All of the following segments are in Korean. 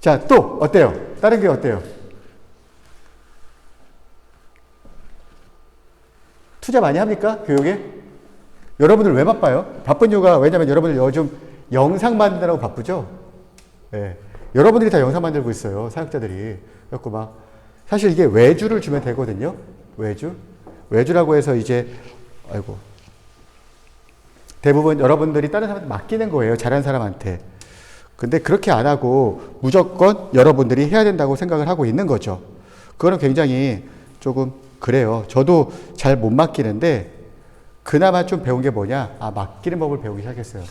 자, 또 어때요? 다른 게 어때요? 투자 많이 합니까? 교육에? 여러분들 왜 바빠요? 바쁜 이유가 왜냐면 여러분들 요즘 영상 만드느라고 바쁘죠? 네. 여러분들이 다 영상 만들고 있어요. 사역자들이. 그래갖고 막 사실 이게 외주를 주면 되거든요. 외주. 외주라고 해서 이제 아이고 대부분 여러분들이 다른 사람한테 맡기는 거예요. 잘하는 사람한테. 근데 그렇게 안 하고 무조건 여러분들이 해야 된다고 생각을 하고 있는 거죠. 그거는 굉장히 조금 그래요. 저도 잘 못 맡기는데 그나마 좀 배운 게 뭐냐? 아, 맡기는 법을 배우기 시작했어요.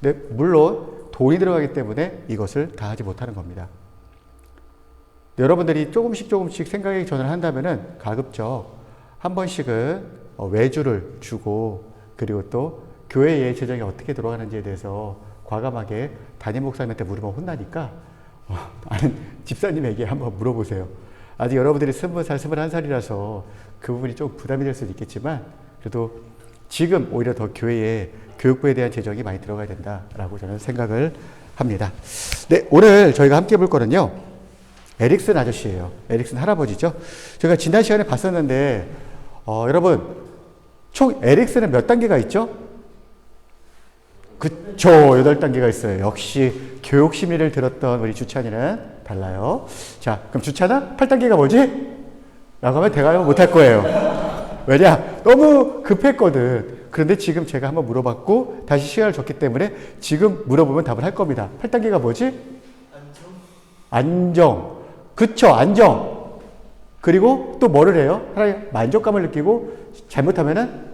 근데 물론 돈이 들어가기 때문에 이것을 다 하지 못하는 겁니다. 여러분들이 조금씩 생각의 전환을 한다면은 가급적 한 번씩은 외주를 주고 그리고 또 교회의 재정이 어떻게 돌아가는지에 대해서 과감하게 담임 목사님한테 물으면 혼나니까 아는 집사님에게 한번 물어보세요. 아직 여러분들이 20살, 21살이라서 그 부분이 좀 부담이 될 수도 있겠지만 그래도 지금 오히려 더 교회에 교육부에 대한 재정이 많이 들어가야 된다라고 저는 생각을 합니다. 네, 오늘 저희가 함께 볼 거는요. 에릭슨 아저씨예요. 에릭슨 할아버지죠. 제가 지난 시간에 봤었는데 여러분 총 에릭슨은 몇 단계가 있죠? 그쵸, 8단계가 있어요. 역시 교육 심리를 들었던 우리 주찬이는 달라요. 자, 그럼 주찬아 8단계가 뭐지? 라고 하면 대답을 못할 거예요. 왜냐? 너무 급했거든. 그런데 지금 제가 한번 물어봤고 다시 시간을 줬기 때문에 지금 물어보면 답을 할 겁니다. 8단계가 뭐지? 안정. 그쵸, 안정. 그리고 또 뭐를 해요? 하나님 만족감을 느끼고 잘못하면은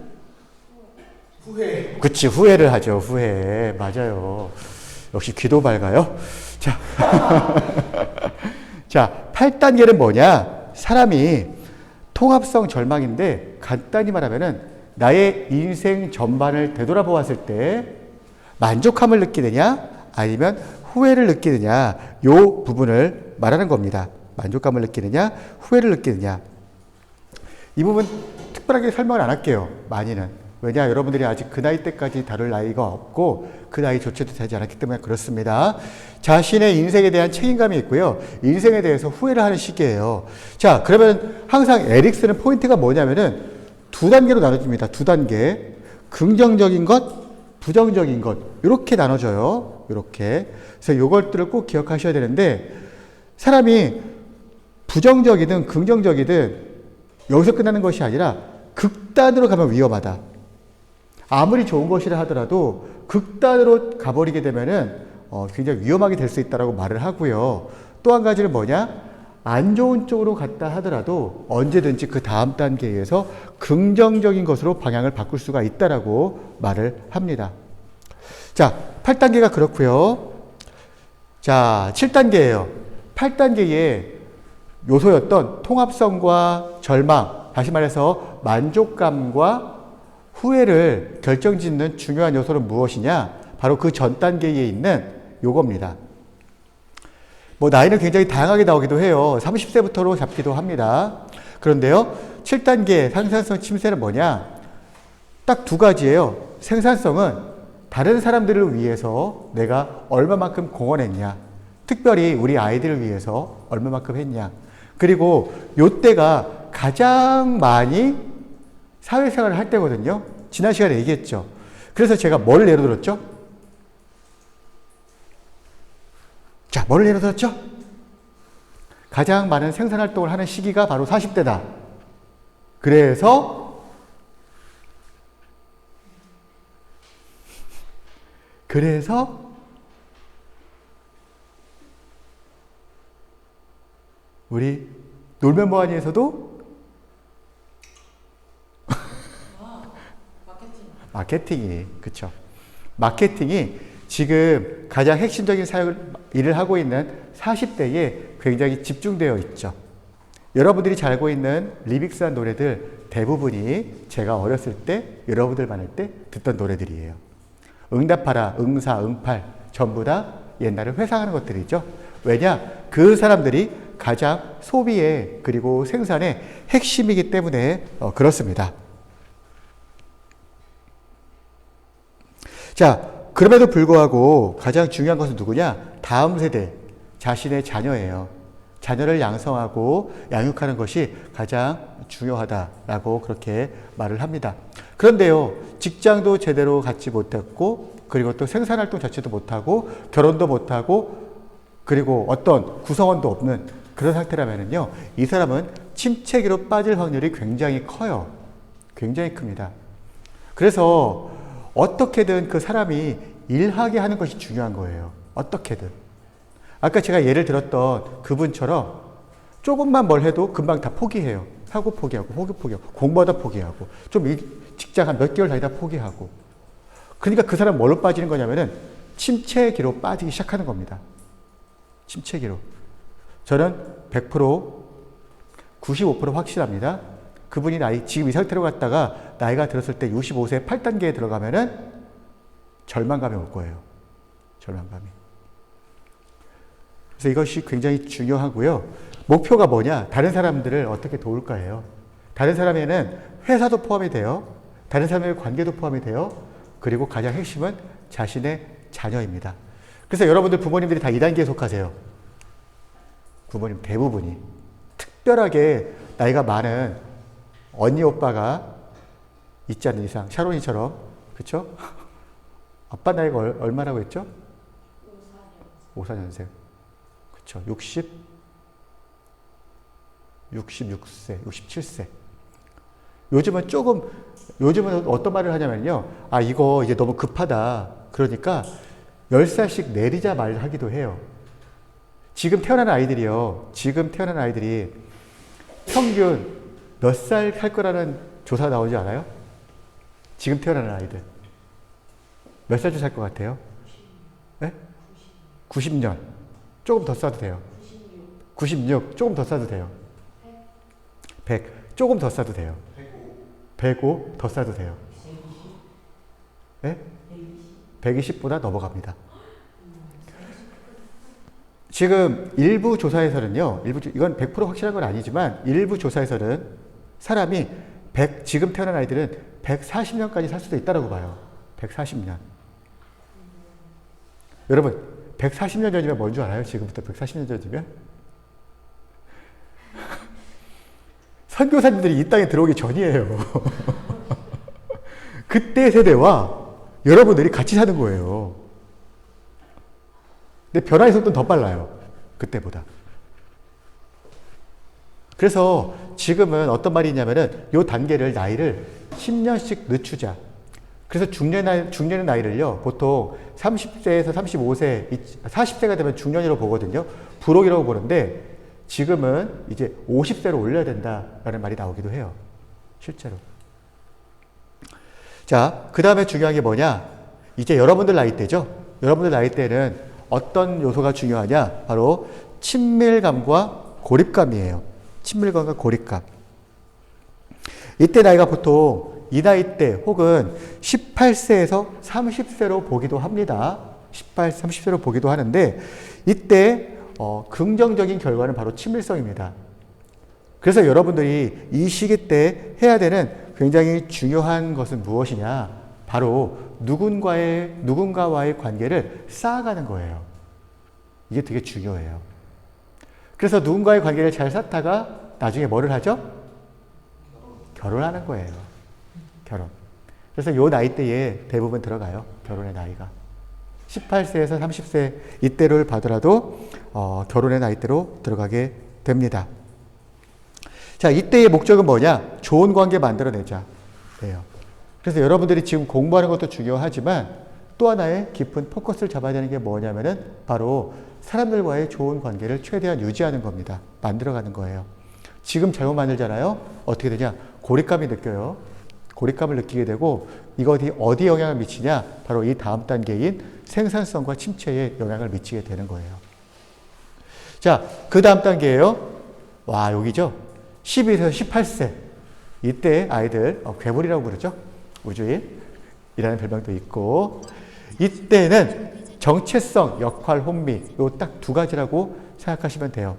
후회. 그치, 후회를 하죠. 후회. 맞아요. 역시 귀도 밝아요. 자, 자, 8단계는 뭐냐? 사람이 통합성 절망인데 간단히 말하면은 나의 인생 전반을 되돌아보았을 때 만족함을 느끼느냐 아니면 후회를 느끼느냐 요 부분을 말하는 겁니다. 만족감을 느끼느냐 후회를 느끼느냐. 이 부분 특별하게 설명을 안 할게요. 많이는. 왜냐 여러분들이 아직 그 나이 때까지 다룰 나이가 없고 그 나이조차도 되지 않았기 때문에 그렇습니다. 자신의 인생에 대한 책임감이 있고요. 인생에 대해서 후회를 하는 시기예요. 자, 그러면 항상 에릭슨은 포인트가 뭐냐면은 두 단계로 나눠집니다. 두 단계. 긍정적인 것, 부정적인 것. 이렇게 나눠져요. 이렇게. 그래서 이것들을 꼭 기억하셔야 되는데 사람이 부정적이든 긍정적이든 여기서 끝나는 것이 아니라 극단으로 가면 위험하다. 아무리 좋은 것이라 하더라도 극단으로 가버리게 되면은 굉장히 위험하게 될 수 있다라고 말을 하고요. 또 한 가지는 뭐냐? 안 좋은 쪽으로 갔다 하더라도 언제든지 그 다음 단계에서 긍정적인 것으로 방향을 바꿀 수가 있다라고 말을 합니다. 자, 8단계가 그렇고요. 자, 7단계예요. 8단계의 요소였던 통합성과 절망, 다시 말해서 만족감과 후회를 결정짓는 중요한 요소는 무엇이냐? 바로 그 전 단계에 있는 요겁니다. 뭐 나이는 굉장히 다양하게 나오기도 해요. 30세부터로 잡기도 합니다. 그런데요, 7단계 생산성 침체는 뭐냐? 딱 두 가지예요. 생산성은 다른 사람들을 위해서 내가 얼마만큼 공헌했냐. 특별히 우리 아이들을 위해서 얼마만큼 했냐. 그리고 요때가 가장 많이 사회생활을 할 때거든요. 지난 시간에 얘기했죠. 그래서 제가 뭘 예로 들었죠? 자, 뭘 예로 들었죠? 가장 많은 생산활동을 하는 시기가 바로 40대다. 그래서 우리 놀면 뭐하니에서도 마케팅이, 그쵸. 마케팅이 지금 가장 핵심적인 일을 하고 있는 40대에 굉장히 집중되어 있죠. 여러분들이 잘 알고 있는 리믹스한 노래들 대부분이 제가 어렸을 때, 여러분들 많을 때 듣던 노래들이에요. 응답하라, 응사, 응팔 전부 다 옛날을 회상하는 것들이죠. 왜냐? 그 사람들이 가장 소비에 그리고 생산의 핵심이기 때문에 그렇습니다. 자, 그럼에도 불구하고 가장 중요한 것은 누구냐? 다음 세대. 자신의 자녀예요. 자녀를 양성하고 양육하는 것이 가장 중요하다라고 그렇게 말을 합니다. 그런데요, 직장도 제대로 갖지 못했고, 그리고 또 생산활동 자체도 못하고, 결혼도 못하고, 그리고 어떤 구성원도 없는 그런 상태라면요, 이 사람은 침체기로 빠질 확률이 굉장히 커요. 굉장히 큽니다. 그래서 어떻게든 그 사람이 일하게 하는 것이 중요한 거예요. 어떻게든. 아까 제가 예를 들었던 그분처럼 조금만 뭘 해도 금방 다 포기해요. 사고 포기하고, 공부하다 포기하고, 좀 직장 한 몇 개월 다니다 포기하고. 그러니까 그 사람 뭘로 빠지는 거냐면은 침체기로 빠지기 시작하는 겁니다. 침체기로. 저는 100%, 95% 확실합니다. 그분이 지금 이 상태로 갔다가 나이가 들었을 때 65세 8단계에 들어가면은 절망감이 올 거예요. 절망감이. 그래서 이것이 굉장히 중요하고요. 목표가 뭐냐? 다른 사람들을 어떻게 도울까예요. 다른 사람에는 회사도 포함이 돼요. 다른 사람의 관계도 포함이 돼요. 그리고 가장 핵심은 자신의 자녀입니다. 그래서 여러분들 부모님들이 다 2단계에 속하세요. 부모님 대부분이. 특별하게 나이가 많은 언니 오빠가 있지 않는 이상, 샤론이처럼, 그쵸? 아빠 나이가 얼마라고 했죠? 54년생. 그쵸. 66세, 67세. 요즘은 어떤 말을 하냐면요. 아, 이거 이제 너무 급하다. 그러니까 10살씩 내리자 말을 하기도 해요. 지금 태어난 아이들이 평균 몇 살 살 거라는 조사 나오지 않아요? 지금 태어나는 아이들. 몇 살쯤 살 것 같아요? 네? 90년. 조금 더 싸도 돼요. 96. 조금 더 싸도 돼요. 100. 조금 더 싸도 돼요. 105. 더 싸도 돼요. 네? 120보다 넘어갑니다. 지금 일부 조사에서는요, 이건 100% 확실한 건 아니지만, 일부 조사에서는 사람이 지금 태어난 아이들은 140년까지 살 수도 있다고 봐요. 140년. 여러분, 140년 전이면 뭔 줄 알아요? 지금부터 140년 전이면? 선교사님들이 이 땅에 들어오기 전이에요. 그때 세대와 여러분들이 같이 사는 거예요. 근데 변화의 속도는 더 빨라요. 그때보다. 그래서 지금은 어떤 말이 있냐면은 요 단계를, 나이를 10년씩 늦추자. 그래서 중년의 나이를요, 보통 30세에서 35세, 40세가 되면 중년이라고 보거든요. 불혹이라고 보는데, 지금은 이제 50세로 올려야 된다라는 말이 나오기도 해요. 실제로. 자, 그 다음에 중요한 게 뭐냐? 이제 여러분들 나이대죠? 여러분들 나이대는 어떤 요소가 중요하냐? 바로 친밀감과 고립감이에요. 친밀감과 고립감. 이때 나이가 보통 이 나이 때 혹은 18세에서 30세로 보기도 합니다. 18, 30세로 보기도 하는데 이때 긍정적인 결과는 바로 친밀성입니다. 그래서 여러분들이 이 시기 때 해야 되는 굉장히 중요한 것은 무엇이냐? 바로 누군가와의 관계를 쌓아가는 거예요. 이게 되게 중요해요. 그래서 누군가의 관계를 잘 쌓다가 나중에 뭐를 하죠? 결혼하는 거예요. 결혼. 그래서 요 나이대에 대부분 들어가요. 결혼의 나이가. 18세에서 30세 이때를 봐더라도 결혼의 나이대로 들어가게 됩니다. 자, 이때의 목적은 뭐냐? 좋은 관계 만들어내자. 예요. 그래서 여러분들이 지금 공부하는 것도 중요하지만 또 하나의 깊은 포커스를 잡아야 되는 게 뭐냐면은 바로 사람들과의 좋은 관계를 최대한 유지하는 겁니다. 만들어가는 거예요. 지금 잘못 만들잖아요. 어떻게 되냐? 고립감이 느껴요. 고립감을 느끼게 되고 이것이 어디 영향을 미치냐? 바로 이 다음 단계인 생산성과 침체에 영향을 미치게 되는 거예요. 자, 그 다음 단계예요. 와, 여기죠. 12세에서 18세. 이때 아이들 괴물이라고 부르죠. 우주인이라는 별명도 있고 이때는 정체성, 역할, 혼미 요 딱 두 가지라고 생각하시면 돼요.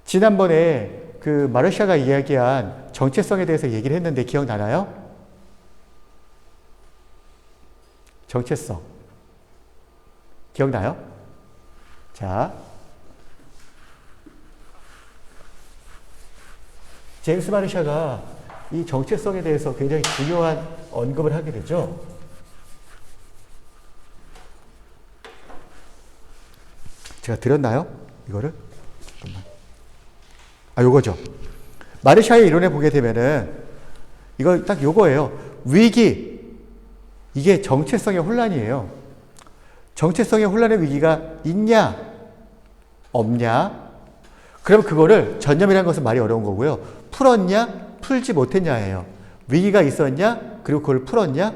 지난번에 그 마르샤가 이야기한 정체성에 대해서 얘기를 했는데 기억나나요? 정체성. 기억나요? 자, 제임스 마르샤가 이 정체성에 대해서 굉장히 중요한 언급을 하게 되죠. 제가 드렸나요? 이거를? 잠깐만. 요거죠. 마르샤의 이론에 보게 되면은 이거 딱 요거예요. 위기. 이게 정체성의 혼란이에요. 정체성의 혼란의 위기가 있냐? 없냐? 그럼 그거를 전념이라는 것은 말이 어려운 거고요. 풀었냐? 풀지 못했냐예요. 위기가 있었냐? 그리고 그걸 풀었냐?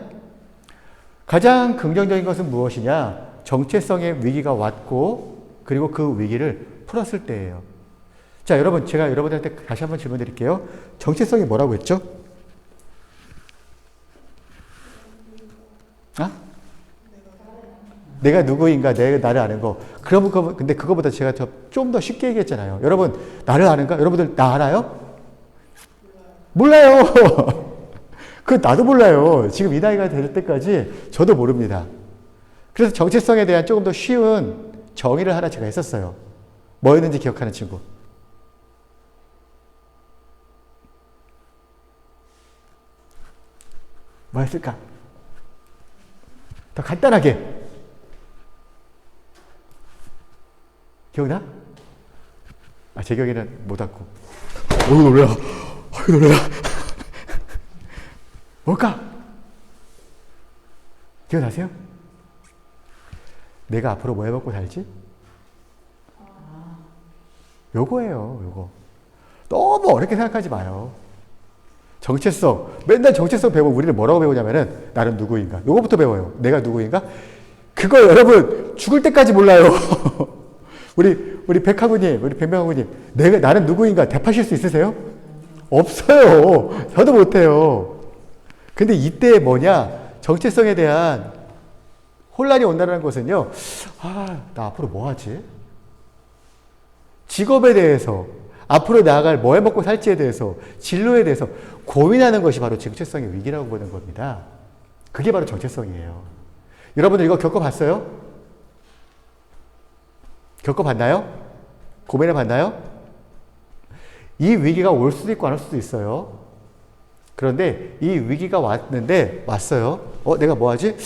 가장 긍정적인 것은 무엇이냐? 정체성의 위기가 왔고 그리고 그 위기를 풀었을 때예요. 자, 여러분, 제가 여러분들한테 다시 한번 질문 드릴게요. 정체성이 뭐라고 했죠? 내가 누구인가, 내가 나를 아는 거. 근데 그거보다 제가 좀 더 쉽게 얘기했잖아요. 여러분, 나를 아는가? 여러분들 나 알아요? 몰라요. 그 나도 몰라요. 지금 이 나이가 될 때까지 저도 모릅니다. 그래서 정체성에 대한 조금 더 쉬운 정의를 하나 제가 했었어요. 뭐였는지 기억하는 친구. 뭐였을까? 더 간단하게. 기억나? 제 기억에는 못 왔고. 어이구, 놀래라. 어이구, 놀래라. 뭘까? 기억나세요? 내가 앞으로 뭐 해먹고 살지? 요거예요, 요거. 너무 어렵게 생각하지 마요. 정체성. 맨날 정체성 배우면 우리는 뭐라고 배우냐면은, 나는 누구인가. 요거부터 배워요. 내가 누구인가? 그거 여러분, 죽을 때까지 몰라요. 우리 백하구님, 우리 백명하구님, 나는 누구인가 대파실 수 있으세요? 없어요. 저도 못해요. 근데 이때 뭐냐? 정체성에 대한 혼란이 온다는 것은요, 나 앞으로 뭐 하지? 직업에 대해서, 앞으로 나아갈 뭐 해 먹고 살지에 대해서, 진로에 대해서 고민하는 것이 바로 정체성의 위기라고 보는 겁니다. 그게 바로 정체성이에요. 여러분들 이거 겪어봤어요? 겪어봤나요? 고민해봤나요? 이 위기가 올 수도 있고 안 올 수도 있어요. 그런데 이 위기가 왔어요. 내가 뭐 하지?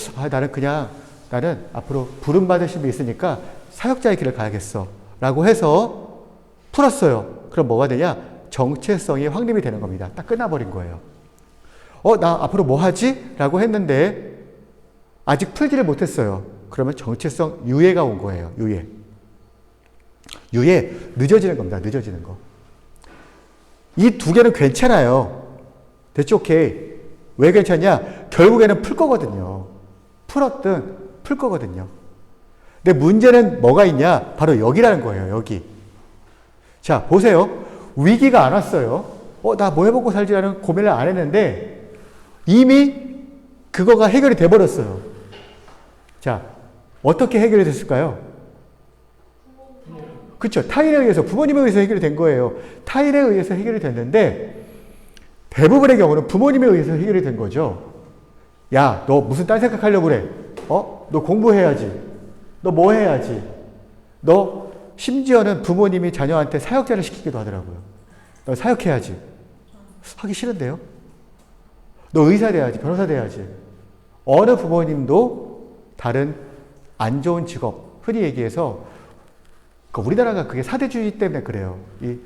나는 앞으로 부름받으신 분 있으니까 사역자의 길을 가야겠어. 라고 해서 풀었어요. 그럼 뭐가 되냐? 정체성이 확립이 되는 겁니다. 딱 끝나버린 거예요. 나 앞으로 뭐 하지? 라고 했는데 아직 풀지를 못했어요. 그러면 정체성 유예가 온 거예요. 유예, 늦어지는 겁니다. 늦어지는 거. 이 두 개는 괜찮아요. 됐죠? 오케이. 왜 괜찮냐? 결국에는 풀 거거든요. 풀었든 풀 거거든요. 근데 문제는 뭐가 있냐? 바로 여기라는 거예요. 여기. 자, 보세요. 위기가 안 왔어요. 나 뭐 해보고 살지라는 고민을 안 했는데 이미 그거가 해결이 돼버렸어요. 자, 어떻게 해결이 됐을까요? 그렇죠. 타인에 의해서, 부모님에 의해서 해결이 된 거예요. 타인에 의해서 해결이 됐는데 대부분의 경우는 부모님에 의해서 해결이 된 거죠. 야, 너 무슨 딴 생각하려고 그래? 너 공부해야지. 너 뭐 해야지. 너 심지어는 부모님이 자녀한테 사역자를 시키기도 하더라고요. 너 사역해야지. 하기 싫은데요? 너 의사 돼야지. 변호사 돼야지. 어느 부모님도 다른 안 좋은 직업, 흔히 얘기해서 우리나라가 그게 사대주의 때문에 그래요. 이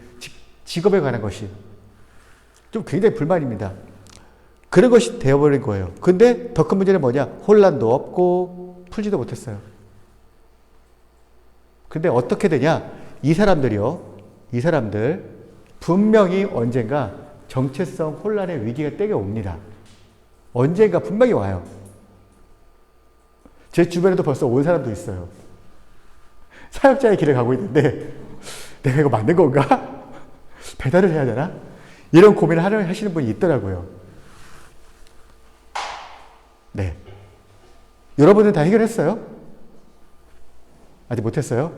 직업에 관한 것이. 좀 굉장히 불만입니다. 그런 것이 되어버린 거예요. 근데 더 큰 문제는 뭐냐? 혼란도 없고 풀지도 못했어요. 근데 어떻게 되냐? 이 사람들 분명히 언젠가 정체성 혼란의 위기가 때가 옵니다. 언젠가 분명히 와요. 제 주변에도 벌써 온 사람도 있어요. 사역자의 길을 가고 있는데 내가 이거 맞는 건가? 배달을 해야 되나? 이런 고민을 하시는 분이 있더라고요. 네. 여러분은 다 해결했어요? 아직 못했어요?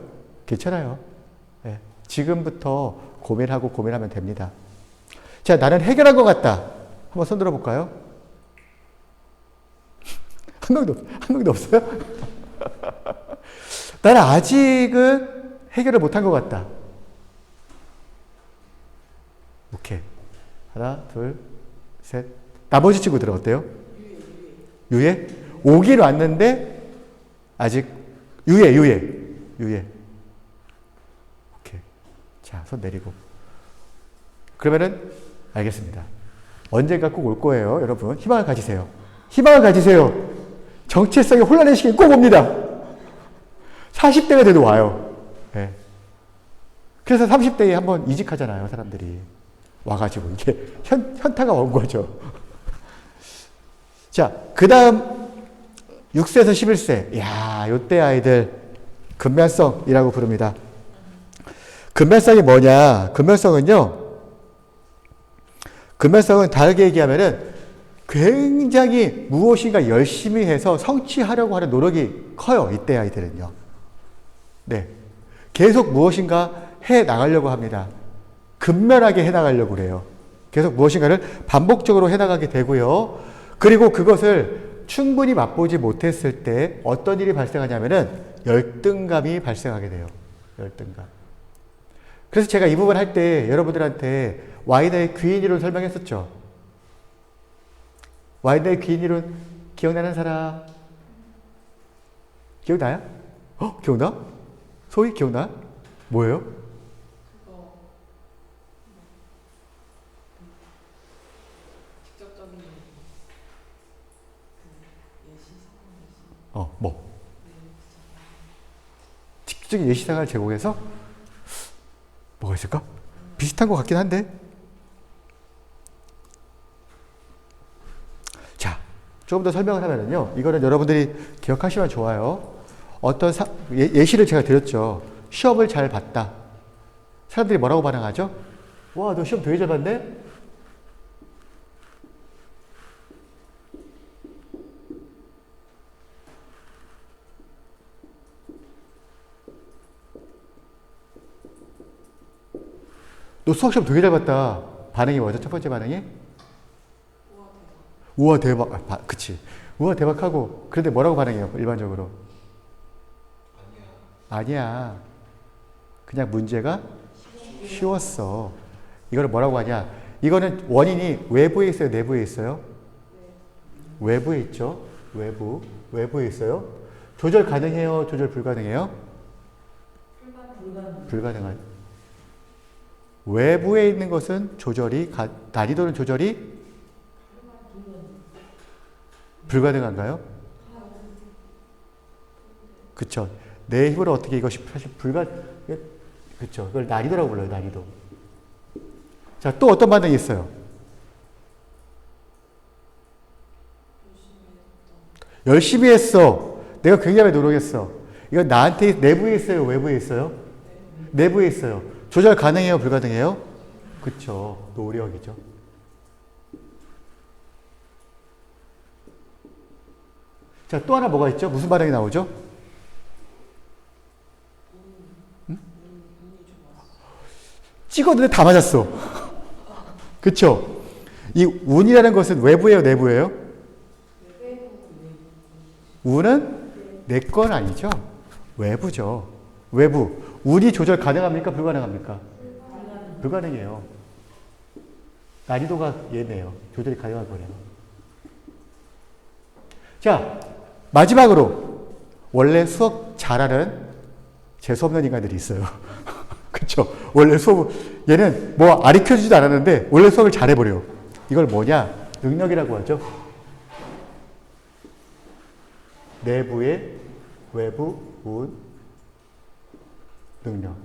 괜찮아요. 네. 지금부터 고민하면 됩니다. 자, 나는 해결한 것 같다. 한번 손 들어볼까요? 한 명도 없어요? 나는 아직은 해결을 못한 것 같다. 오케이. 하나, 둘, 셋. 나머지 친구들은 어때요? 유예? 오긴 왔는데 아직 유예. 오케이. 자, 손 내리고. 그러면은 알겠습니다. 언젠가 꼭 올 거예요, 여러분. 희망을 가지세요. 희망을 가지세요. 정체성이 혼란의 시기에 꼭 옵니다. 40대가 돼도 와요. 네. 그래서 30대에 한번 이직하잖아요, 사람들이. 와가지고 이게 현타가 온 거죠. 자, 그 다음 6세에서 11세. 이야, 요때 아이들 근면성이라고 부릅니다. 근면성이 뭐냐? 근면성은 다르게 얘기하면은 굉장히 무엇인가 열심히 해서 성취하려고 하는 노력이 커요. 이때 아이들은요. 네. 계속 무엇인가 해 나가려고 합니다. 근면하게 해 나가려고 그래요. 계속 무엇인가를 반복적으로 해 나가게 되고요. 그리고 그것을 충분히 맛보지 못했을 때 어떤 일이 발생하냐면은 열등감이 발생하게 돼요. 열등감. 그래서 제가 이 부분 할 때 여러분들한테 와이너의 귀인 이론 설명했었죠. 와이너의 귀인 이론 기억나는 사람? 기억나요? 기억나? 소희 기억나? 뭐예요? 직접적인 예시 뭐? 직접적인 예시상을 제공해서 뭐가 있을까? 비슷한 것 같긴 한데. 자, 조금 더 설명을 하면요. 이거는 여러분들이 기억하시면 좋아요. 어떤 예시를 제가 드렸죠. 시험을 잘 봤다. 사람들이 뭐라고 반응하죠? 와, 너 시험 되게 잘 봤네? 너 수학시험 되게 잘 봤다. 반응이 뭐죠? 첫 번째 반응이? 우와 대박. 그치. 우와 대박하고. 그런데 뭐라고 반응해요? 일반적으로? 아니야. 그냥 문제가 쉬웠어. 이거를 뭐라고 하냐? 이거는 원인이 외부에 있어요? 내부에 있어요? 외부에 있죠. 외부에 있어요. 조절 가능해요? 조절 불가능해요? 불가능한. 외부에 있는 것은 난이도는 조절이 불가능한가요? 그쵸. 내 힘으로 어떻게 이것이 사실 그쵸. 그걸 난이도라고 불러요, 난이도. 자, 또 어떤 반응이 있어요? 열심히 했어. 내가 굉장히 노력했어. 이건 나한테 내부에 있어요, 외부에 있어요? 내부에 있어요. 조절 가능해요, 불가능해요? 그쵸. 노력이죠. 자, 또 하나 뭐가 있죠? 무슨 반응이 나오죠? 응? 찍었는데 다 맞았어. 그쵸? 이 운이라는 것은 외부예요, 내부예요? 운은 내 건 아니죠? 외부죠. 외부. 운이 조절 가능합니까? 불가능합니까? 불가능해요. 난이도가 얘네요. 조절이 가능한 거네요. 자, 마지막으로 원래 수학 잘하는 재수없는 인간들이 있어요. 그쵸? 원래 얘는 뭐 가르쳐주지도 않았는데 원래 수학을 잘해버려요. 이걸 뭐냐? 능력이라고 하죠. 내부의 외부 운 능력.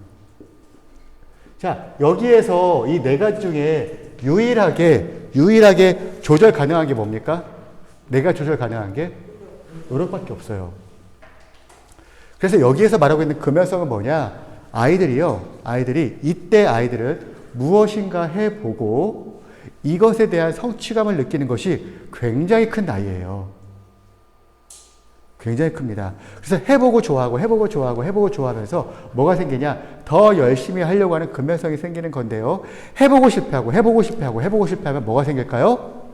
자, 여기에서 이 네 가지 중에 유일하게 조절 가능한 게 뭡니까? 내가 조절 가능한 게 노력밖에 없어요. 그래서 여기에서 말하고 있는 근면성은 뭐냐? 아이들이 이때 아이들은 무엇인가 해보고 이것에 대한 성취감을 느끼는 것이 굉장히 큰 나이예요. 굉장히 큽니다. 그래서 해보고 좋아하면서 뭐가 생기냐? 더 열심히 하려고 하는 근면성이 생기는 건데요. 해보고 실패하면 뭐가 생길까요?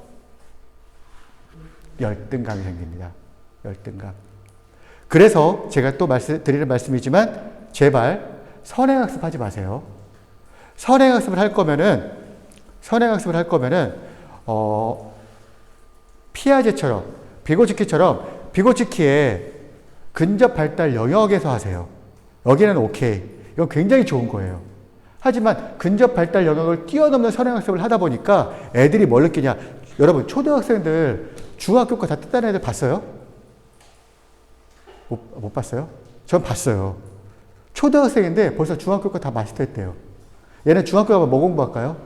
열등감이 생깁니다. 열등감. 그래서 제가 또 드리는 말씀이지만 제발 선행학습 하지 마세요. 선행학습을 할 거면은 선행학습을 할 거면은, 피아제처럼, 비고치키의 근접 발달 영역에서 하세요. 여기는 오케이. 이건 굉장히 좋은 거예요. 하지만 근접 발달 영역을 뛰어넘는 선행학습을 하다 보니까 애들이 뭘 느끼냐. 여러분, 초등학생들 중학교 거 다 뜯다는 애들 봤어요? 못 봤어요? 전 봤어요. 초등학생인데 벌써 중학교 거 다 마스터했대요. 얘는 중학교 가면 뭐 공부할까요?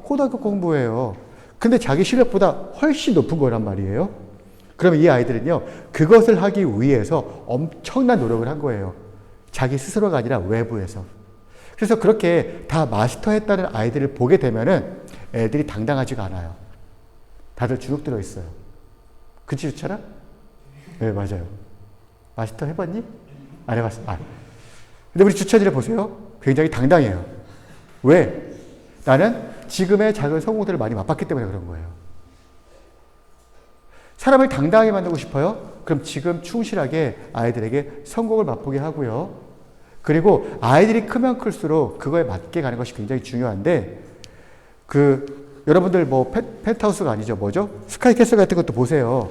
고등학교 공부예요. 근데 자기 실력보다 훨씬 높은 거란 말이에요. 그러면 이 아이들은요, 그것을 하기 위해서 엄청난 노력을 한 거예요. 자기 스스로가 아니라 외부에서. 그래서 그렇게 다 마스터했다는 아이들을 보게 되면은 애들이 당당하지가 않아요. 다들 주눅 들어 있어요. 그치, 유철아? 네, 맞아요. 마스터 해봤니? 안 해봤어. 근데 우리 주철이를 보세요. 굉장히 당당해요. 왜? 나는 지금의 작은 성공들을 많이 맛봤기 때문에 그런 거예요. 사람을 당당하게 만들고 싶어요? 그럼 지금 충실하게 아이들에게 성공을 맛보게 하고요. 그리고 아이들이 크면 클수록 그거에 맞게 가는 것이 굉장히 중요한데, 여러분들 뭐 펜트하우스가 아니죠. 뭐죠? 스카이캐슬 같은 것도 보세요.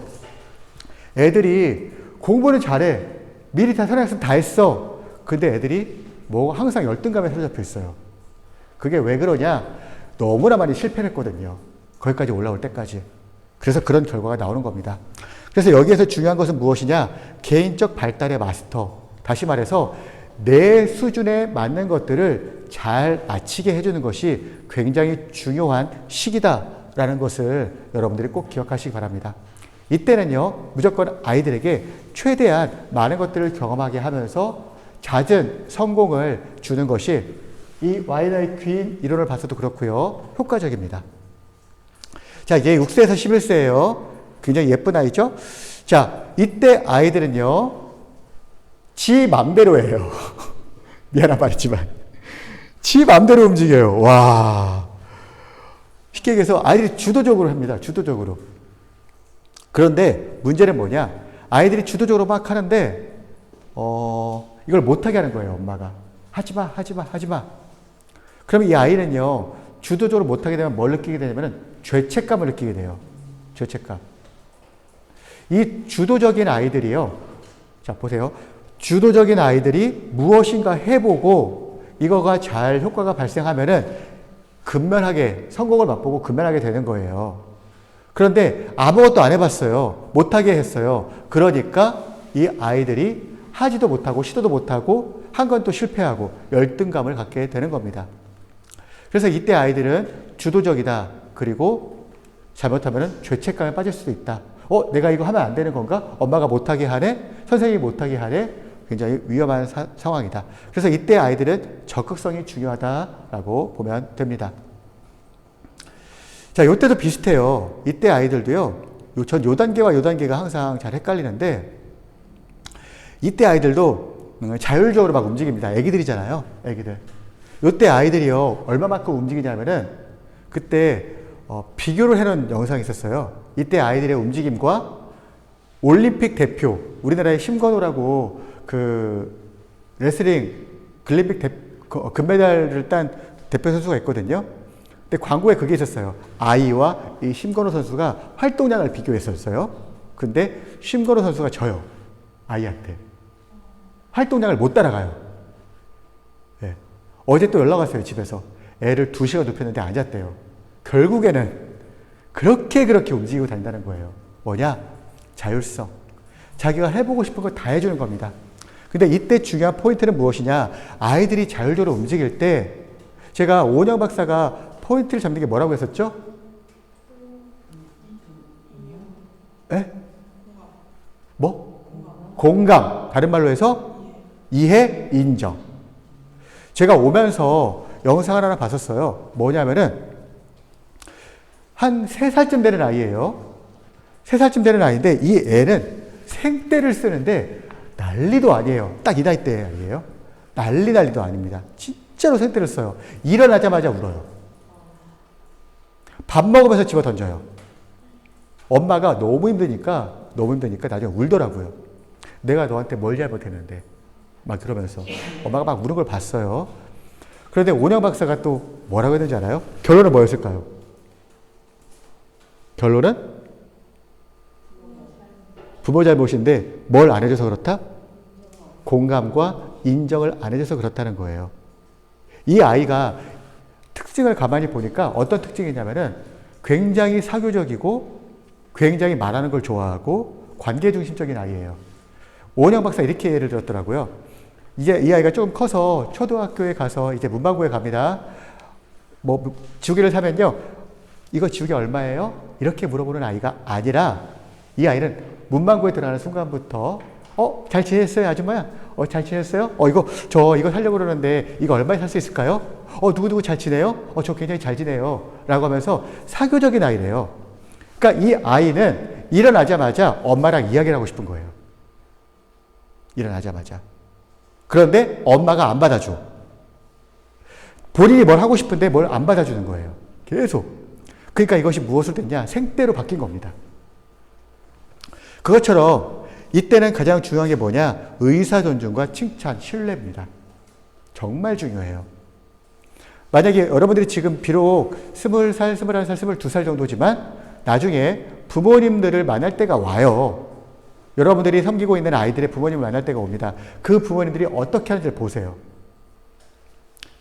애들이 공부는 잘해. 미리 다 선행학습 다 했어. 근데 애들이 뭐 항상 열등감에 사로잡혀 있어요. 그게 왜 그러냐? 너무나 많이 실패를 했거든요. 거기까지 올라올 때까지. 그래서 그런 결과가 나오는 겁니다. 그래서 여기에서 중요한 것은 무엇이냐? 개인적 발달의 마스터. 다시 말해서 내 수준에 맞는 것들을 잘 아치게 해주는 것이 굉장히 중요한 시기다라는 것을 여러분들이 꼭 기억하시기 바랍니다. 이때는요, 무조건 아이들에게 최대한 많은 것들을 경험하게 하면서 잦은 성공을 주는 것이 이 와이너의 퀸 이론을 봐서도 그렇고요, 효과적입니다. 자, 이게 6세에서 11세예요. 굉장히 예쁜 아이죠? 자, 이때 아이들은요, 지 맘대로 해요. 미안한 말이지만. 지 맘대로 움직여요. 와. 쉽게 얘기해서 아이들이 주도적으로 합니다. 주도적으로. 그런데 문제는 뭐냐? 아이들이 주도적으로 막 하는데, 이걸 못하게 하는 거예요, 엄마가. 하지 마, 하지 마, 하지 마. 그러면 이 아이는요, 주도적으로 못하게 되면 뭘 느끼게 되냐면 죄책감을 느끼게 돼요. 죄책감. 이 주도적인 아이들이요. 자, 보세요. 주도적인 아이들이 무엇인가 해보고 이거가 잘 효과가 발생하면은 근면하게 성공을 맛보고 근면하게 되는 거예요. 그런데 아무것도 안 해봤어요. 못하게 했어요. 그러니까 이 아이들이 하지도 못하고 시도도 못하고 한 건 또 실패하고 열등감을 갖게 되는 겁니다. 그래서 이때 아이들은 주도적이다. 그리고 잘못하면 죄책감에 빠질 수도 있다. 내가 이거 하면 안 되는 건가? 엄마가 못하게 하네? 선생님이 못하게 하네? 굉장히 위험한 상황이다. 그래서 이때 아이들은 적극성이 중요하다라고 보면 됩니다. 자, 요때도 비슷해요. 이때 아이들도요, 전 요 단계와 요 단계가 항상 잘 헷갈리는데, 이때 아이들도 자율적으로 막 움직입니다. 애기들이잖아요. 애기들. 요때 아이들이요, 얼마만큼 움직이냐면은, 그때, 비교를 해놓은 영상이 있었어요. 이때 아이들의 움직임과 올림픽 대표, 우리나라의 심건호라고 레슬링, 올림픽 금메달을 딴 대표 선수가 있거든요. 근데 광고에 그게 있었어요. 아이와 이 심건호 선수가 활동량을 비교했었어요. 근데 심건호 선수가 져요. 아이한테. 활동량을 못 따라가요. 네. 어제 또 연락 왔어요, 집에서. 애를 2시간 눕혔는데 안 잤대요. 결국에는 그렇게 움직이고 다닌다는 거예요. 뭐냐? 자율성. 자기가 해보고 싶은 거 다 해주는 겁니다. 근데 이때 중요한 포인트는 무엇이냐? 아이들이 자율적으로 움직일 때, 제가 오은영 박사가 포인트를 잡는 게 뭐라고 했었죠? 에? 뭐? 공감. 다른 말로 해서 이해, 인정. 제가 오면서 영상을 하나 봤었어요. 뭐냐면은 한 3살쯤 되는 아이예요. 3살쯤 되는 아이인데 이 애는 생떼를 쓰는데 난리도 아니에요. 딱 이 나이 때 아이예요. 난리도 아닙니다. 진짜로 생떼를 써요. 일어나자마자 울어요. 밥 먹으면서 집어 던져요. 엄마가 너무 힘드니까 나중에 울더라고요. 내가 너한테 뭘 잘못했는데 막 그러면서 엄마가 막 우는 걸 봤어요. 그런데 오은영 박사가 또 뭐라고 했는지 알아요? 결론은 뭐였을까요? 결론은 부모 잘못인데 뭘 안 해줘서 그렇다? 공감과 인정을 안 해줘서 그렇다는 거예요. 이 아이가 특징을 가만히 보니까 어떤 특징이냐면은 굉장히 사교적이고 굉장히 말하는 걸 좋아하고 관계 중심적인 아이예요. 오은영 박사 이렇게 예를 들었더라고요. 이제 이 아이가 조금 커서 초등학교에 가서 이제 문방구에 갑니다. 뭐 지우개를 사면요. 이거 지우개 얼마예요? 이렇게 물어보는 아이가 아니라 이 아이는 문방구에 들어가는 순간부터 잘 지냈어요, 아줌마야? 잘 지냈어요? 이거 사려고 그러는데 이거 얼마에 살 수 있을까요? 누구누구 잘 지내요? 저 굉장히 잘 지내요. 라고 하면서 사교적인 아이래요. 그러니까 이 아이는 일어나자마자 엄마랑 이야기를 하고 싶은 거예요. 일어나자마자. 그런데 엄마가 안 받아줘. 본인이 뭘 하고 싶은데 뭘 안 받아주는 거예요. 계속. 그러니까 이것이 무엇을 됐냐? 생떼로 바뀐 겁니다. 그것처럼 이때는 가장 중요한 게 뭐냐? 의사 존중과 칭찬, 신뢰입니다. 정말 중요해요. 만약에 여러분들이 지금 비록 20살, 21살, 22살 정도지만 나중에 부모님들을 만날 때가 와요. 여러분들이 섬기고 있는 아이들의 부모님을 만날 때가 옵니다. 그 부모님들이 어떻게 하는지를 보세요.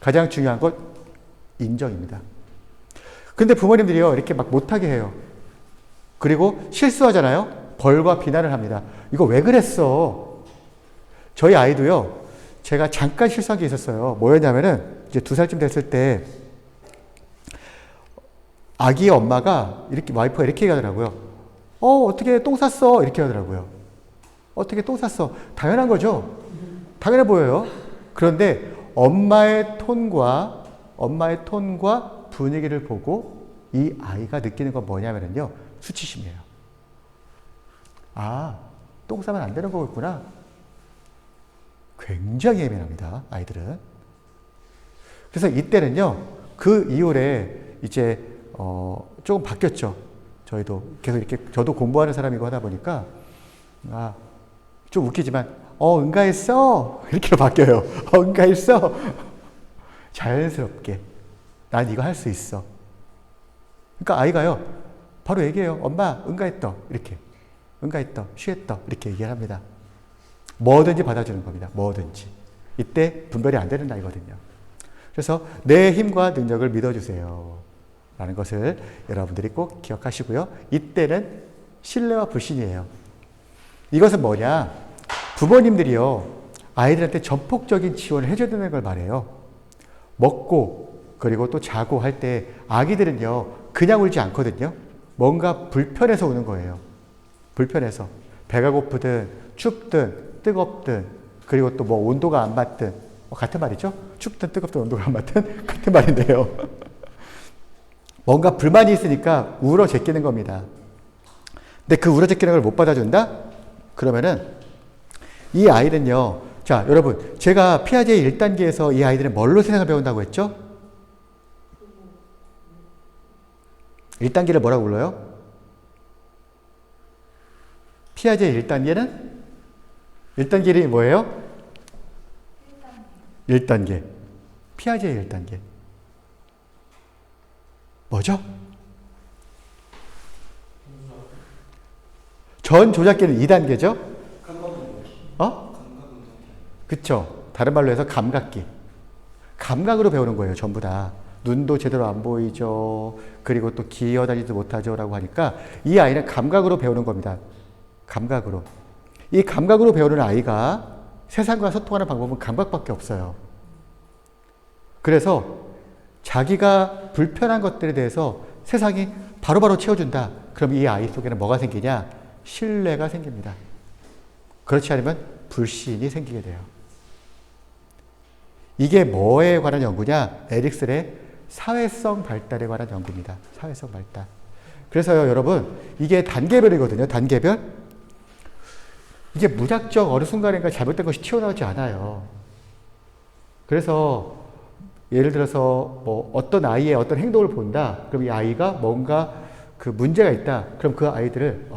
가장 중요한 건 인정입니다. 근데 부모님들이요, 이렇게 막 못하게 해요. 그리고 실수하잖아요? 벌과 비난을 합니다. 이거 왜 그랬어? 저희 아이도요, 제가 잠깐 실수한 게 있었어요. 뭐였냐면은, 이제 2살쯤 됐을 때, 아기의 엄마가, 이렇게, 와이프가 이렇게 얘기하더라고요. 어떻게 똥 쌌어? 이렇게 하더라고요. 어떻게 똥 쌌어? 당연한 거죠. 당연해 보여요. 그런데 엄마의 톤과 분위기를 보고 이 아이가 느끼는 건 뭐냐면요. 수치심이에요. 똥 싸면 안 되는 거겠구나. 굉장히 예민합니다. 아이들은. 그래서 이때는요. 그 이후에 이제 조금 바뀌었죠. 저희도 계속 이렇게 저도 공부하는 사람이고 하다 보니까 좀 웃기지만 응가했어 이렇게로 바뀌어요. 응가했어. 자연스럽게 난 이거 할 수 있어. 그러니까 아이가요 바로 얘기해요. 엄마 응가했다 이렇게. 응가했다 쉬했다 이렇게 얘기를 합니다. 뭐든지 받아주는 겁니다. 뭐든지. 이때 분별이 안 되는 나이거든요. 그래서 내 힘과 능력을 믿어주세요 라는 것을 여러분들이 꼭 기억하시고요. 이때는 신뢰와 불신이에요. 이것은 뭐냐? 부모님들이요, 아이들한테 전폭적인 지원을 해줘야 되는 걸 말해요. 먹고, 그리고 또 자고 할 때 아기들은요, 그냥 울지 않거든요. 뭔가 불편해서 우는 거예요. 불편해서. 배가 고프든, 춥든, 뜨겁든, 그리고 또 뭐 온도가 안 맞든, 같은 말이죠? 춥든, 뜨겁든, 온도가 안 맞든, 같은 말인데요. 뭔가 불만이 있으니까 울어 제끼는 겁니다. 근데 그 울어 제끼는 걸 못 받아준다? 그러면은 이 아이는요. 자, 여러분. 제가 피아제 1단계에서 이 아이들은 뭘로 세상을 배운다고 했죠? 1단계를 뭐라고 불러요? 피아제 1단계는? 1단계이 뭐예요? 1단계. 피아제 1단계. 뭐죠? 전 조작계는 2단계죠? 그쵸. 다른 말로 해서 감각기. 감각으로 배우는 거예요, 전부 다. 눈도 제대로 안 보이죠. 그리고 또 기어다니지도 못하죠. 라고 하니까 이 아이는 감각으로 배우는 겁니다. 감각으로. 이 감각으로 배우는 아이가 세상과 소통하는 방법은 감각밖에 없어요. 그래서 자기가 불편한 것들에 대해서 세상이 바로바로 채워준다. 그럼 이 아이 속에는 뭐가 생기냐? 신뢰가 생깁니다. 그렇지 않으면 불신이 생기게 돼요. 이게 뭐에 관한 연구냐? 에릭슨의 사회성 발달에 관한 연구입니다. 사회성 발달. 그래서요, 여러분, 이게 단계별이거든요. 단계별. 이게 무작정 어느 순간인가 잘못된 것이 튀어나오지 않아요. 그래서 예를 들어서 뭐 어떤 아이의 어떤 행동을 본다. 그럼 이 아이가 뭔가 그 문제가 있다. 그럼 그 아이들을